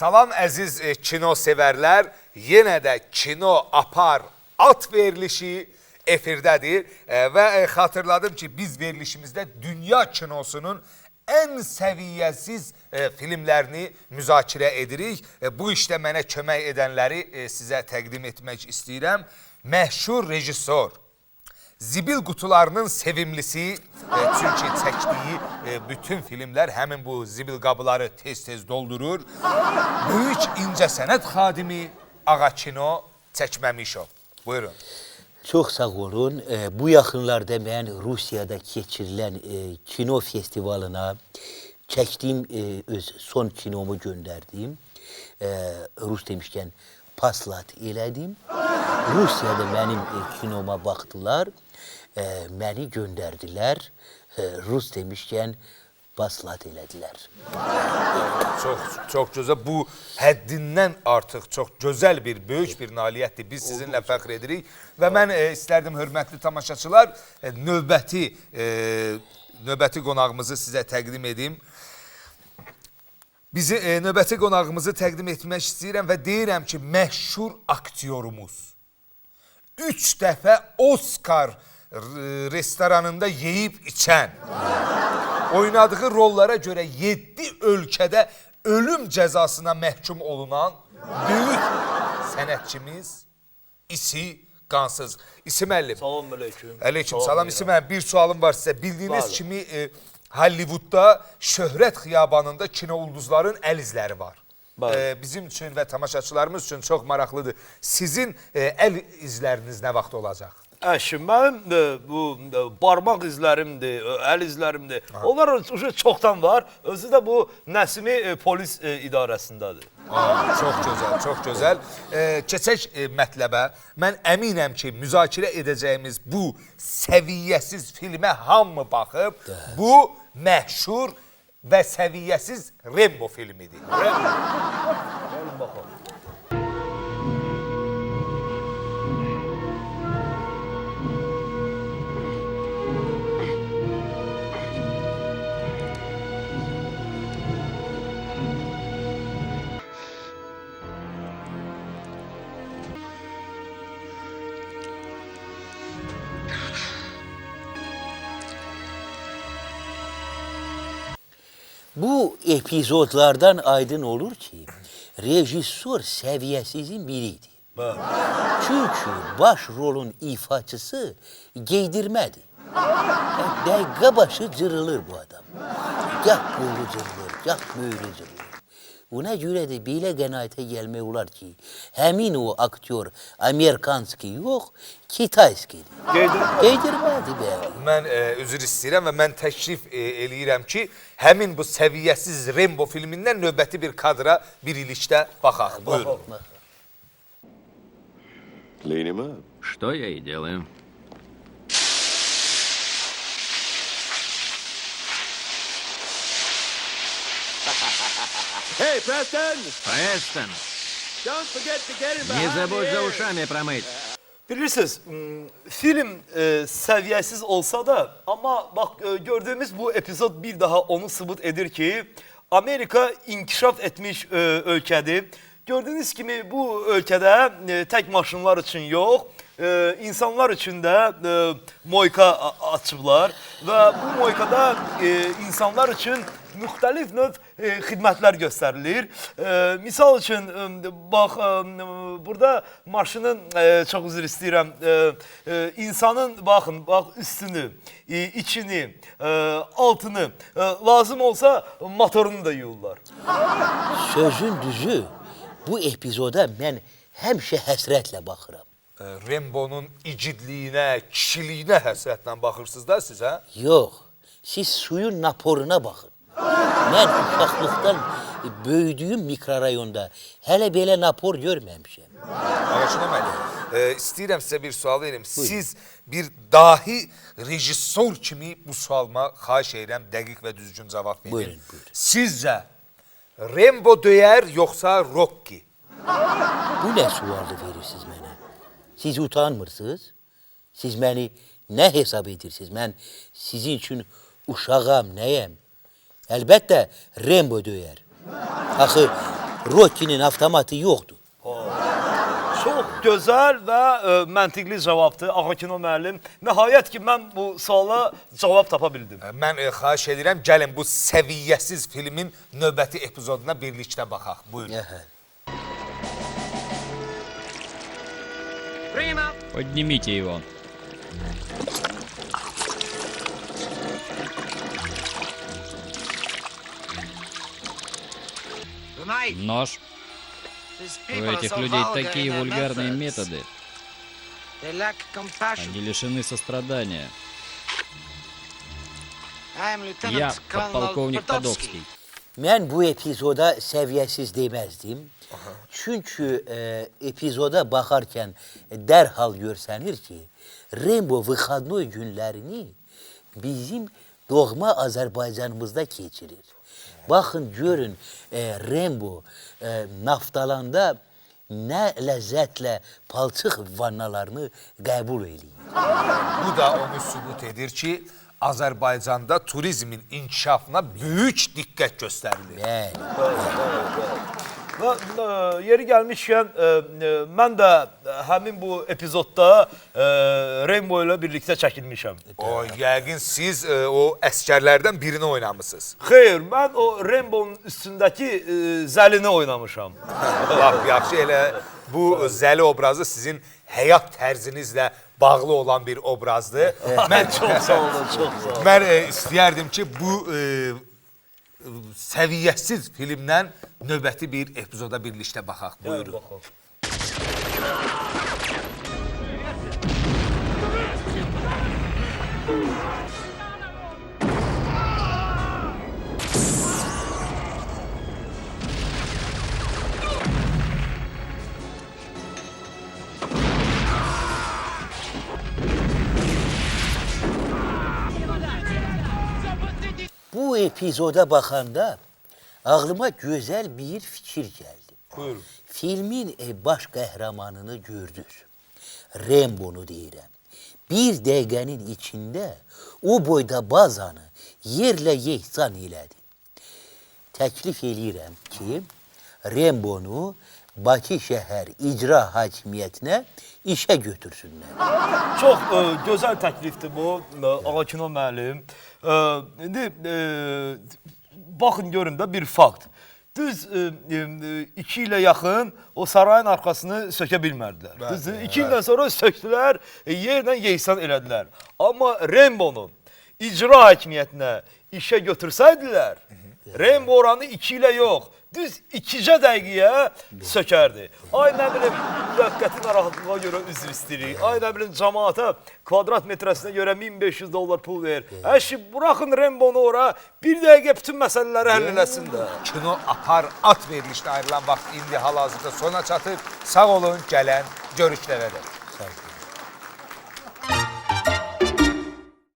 Salam əziz kino sevərlər, yenə də Kino Apar at verilişi efirdədir və xatırladım ki, biz verilişimizdə dünya kinosunun ən səviyyəsiz filmlərini müzakirə edirik. Bu işdə mənə kömək edənləri sizə təqdim etmək istəyirəm. Məşhur rejissor, Zibil qutularının sevimlisi, çünki çəkdiyi bütün filmlər həmin bu zibil qabıları tez-tez doldurur. Böyük incəsənət xadimi Ağa Kino Çəkməmişov. Buyurun. Çox sağ olun. Bu yaxınlarda mən Rusiyada keçirilən kino festivalına çəkdiyim öz son kinomu göndərdim. Rus demişkən paslat elədim. Rusiyada mənim kinoma baxdılar, məni göndərdilər. Rus demişkən paslat elədilər. Çox gözəl. Bu həddindən artıq çox gözəl bir, böyük bir nailiyyətdir. Biz sizinlə fəxr edirik və mən istərdim, hörmətli tamaşaçılar, növbəti qonağımızı sizə təqdim edim. Növbəti qonağımızı təqdim etmək istəyirəm və deyirəm ki, məşhur aktyorumuz 3 dəfə Oskar restoranında yeyib içən, oynadığı rollara görə 7 ölkədə ölüm cəzasına məhkum olunan böyük sənətçimiz İsi Qansız. İsi müəllim. Salam aleyküm. Aleyküm salam. İsi müəllim, bir sualım var sizə. Bildiyiniz kimi Hollywoodda şöhrət xiyabanında kino ulduzların əl izləri var. Bizim üçün və tamaşaçılarımız üçün çox maraqlıdır. Sizin əl izləriniz nə vaxt olacaq? Mənim bu barmaq izlərimdir, əl izlərimdir. Onlar çoxdan var. Özü də bu Nəsimi polis idarəsindədir. Çox gözəl, çox gözəl. Keçək mətləbə. Mən əminəm ki, müzakirə edəcəyimiz bu səviyyəsiz filmə hamı baxıb. Bu məşhur və səviyyəsiz Rembo filmidir. Gəlin baxalım. Bu epizodlardan aydın olur ki, rejissor səviyyəsizin biriydi. Çünkü baş rolun ifaçısı giydirmədi. Dəqiqə başı cırılır bu adam. Gah qolu cırılır, gah böyrü cırılır. Buna görə də belə qənaətə gəlmək olar ki, həmin o aktyor Amerikanski yox, Kitayskidir. Giydirmədi bəli. Mən üzr istəyirəm və mən təklif eləyirəm ki, həmin bu səviyyəsiz Rembo filmindən növbəti bir kadra bir ilişdə baxaq. Buyurun. Клейнима? Что я и делаю. Hey, Preston! Престон, Don't forget to get him не behind забудь за here. ушами промыть. Bilirsiniz, film səviyyəsiz olsa da, amma bax gördüğümüz bu epizod bir daha onu sübut edir ki, Amerika inkişaf etmiş ölkədir. Gördüğünüz kimi bu ölkədə tək maşınlar üçün yox, insanlar üçün də moyka açıblar və bu moykada insanlar üçün müxtəlif növ xidmətlər göstərilir. Misal üçün, bax, burada maşının, çox üzr istəyirəm, insanın, baxın, bax, üstünü, içini, altını, lazım olsa motorunu da yuyurlar. Sözün düzü, bu epizoda mən həmişə həsrətlə baxıram. Rembo'nun icidliyinə, kişiliyinə həsrətlə baxırsınız da siz, hə? Yox, siz suyun naporuna baxın. Mən uşaqlıqdan böyüdüyüm mikrorayonda hələ belə napor görməmişəm. Ağaçına mənim, istəyirəm sizə bir sual verim. Siz bir dahi rejissor kimi bu sualıma xahiş edirəm, dəqiq və düzgün cavab verin. Buyurun, buyurun. Sizcə Rembo döyər yoxsa Rocky? Bu nə sualı verirsiniz mənə? Siz utanmırsınız? Siz məni nə hesab edirsiniz? Mən sizin üçün uşağam, nəyəm? Əlbəttə Rembo döyər. Axı Rocky'nin avtomatı yoktu. Çox gözəl və məntiqli cavabdır Ağa Kino müəllim. Nəhayət ki, mən bu suala cavab tapa bildim. Mən xahiş edirəm, gəlin bu səviyyəsiz filmin növbəti epizoduna birlikdə baxaq. Buyurun. Aha. Поднимите его. Нож. У этих людей такие вульгарные методы. Они лишены сострадания. Я подполковник Подобский. Mən bu epizoda səviyyəsiz deməzdim. Çünki epizoda baxarkən dərhal görsənir ki, Rembo Vyxadnoy günlərini bizim doğma Azərbaycanımızda keçirir. Baxın, görün, Rembo naftalanda nə ləzzətlə palçıq vannalarını qəbul eləyir. Bu da onu sübut edir ki, Azərbaycanda turizmin inkişafına böyük diqqət göstərilir. Və yeri gəlmişkən, mən də həmin bu epizodda Rembo ilə birlikdə çəkilmişəm. O, yəqin siz o əskərlərdən birini oynamısınız. Xeyr, mən o Rembonun üstündəki zəlini oynamışam. Lap yaxşı, elə bu zəli obrazı sizin həyat tərzinizlə bağlı olan bir obrazdır. Mən Çox sağ olun, çox sağ olun. Mən istəyərdim ki, bu səviyyəsiz filmdən növbəti bir epizoda birlikdə baxaq. Buyurun. Bu epizoda baxanda ağlıma gözəl bir fikir gəldi. Buyurun. Filmin baş qəhrəmanını gördük. Rembonu deyirəm. Bir dəqiqənin içində o boyda bazanı yerlə yeksan elədi. Təklif eləyirəm ki, Rembonu Bakı şəhər icra hakimiyyətinə işə götürsünlər. Çox gözəl təklifdir bu, Ağa Kino müəllim. İndi baxın görün də bir fakt. Düz 2 ilə yaxın o sarayın arxasını sökə bilmədilər. Düz 2 ildən sonra söktülər, yerlə yeksan elədilər. Amma Rembonu icra hakimiyyətinə işə götürsəydilər, Rembo oranı 2 ilə yox, düz 2 dəqiqəyə sökərdi. Ay nə bilim, müvəqqəti narahatlığa görə üzr istəyirik. Ay nə bilim, cəmaata kvadrat metrəsinə görə $1500 pul ver. Əşi, buraxın Rembonu ora, bir dəqiqə bütün məsələləri həll eləsin də. Kino Apar at verilişinə ayrılan vaxt indi hal-hazırda sona çatır. Sağ olun, gələn görüşlərə də. Sağ olun.